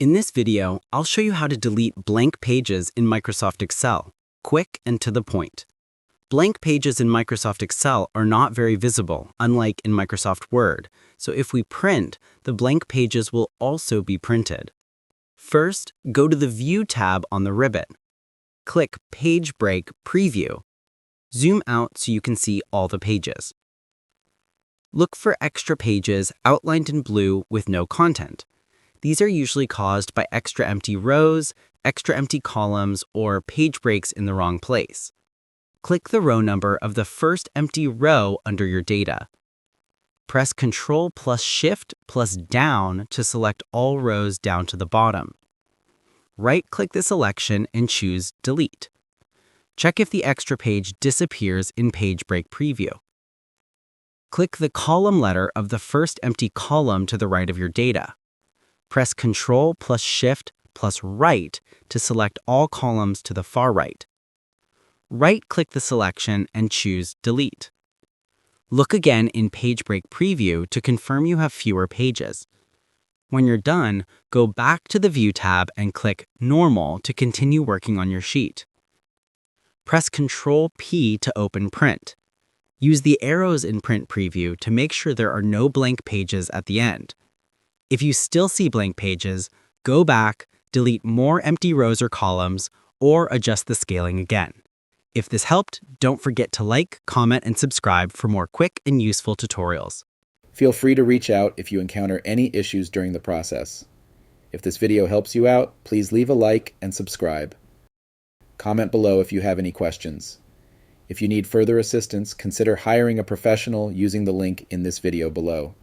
In this video, I'll show you how to delete blank pages in Microsoft Excel, quick and to the point. Blank pages in Microsoft Excel are not very visible, unlike in Microsoft Word, so if we print, the blank pages will also be printed. First, go to the View tab on the ribbon. Click Page Break Preview. Zoom out so you can see all the pages. Look for extra pages outlined in blue with no content. These are usually caused by extra empty rows, extra empty columns, or page breaks in the wrong place. Click the row number of the first empty row under your data. Press Ctrl plus Shift plus Down to select all rows down to the bottom. Right-click the selection and choose Delete. Check if the extra page disappears in Page Break Preview. Click the column letter of the first empty column to the right of your data. Press Ctrl plus Shift plus Right to select all columns to the far right. Right-click the selection and choose Delete. Look again in Page Break Preview to confirm you have fewer pages. When you're done, go back to the View tab and click Normal to continue working on your sheet. Press Ctrl-P to open Print. Use the arrows in Print Preview to make sure there are no blank pages at the end. If you still see blank pages, go back, delete more empty rows or columns, or adjust the scaling again. If this helped, don't forget to like, comment, and subscribe for more quick and useful tutorials. Feel free to reach out if you encounter any issues during the process. If this video helps you out, please leave a like and subscribe. Comment below if you have any questions. If you need further assistance, consider hiring a professional using the link in this video below.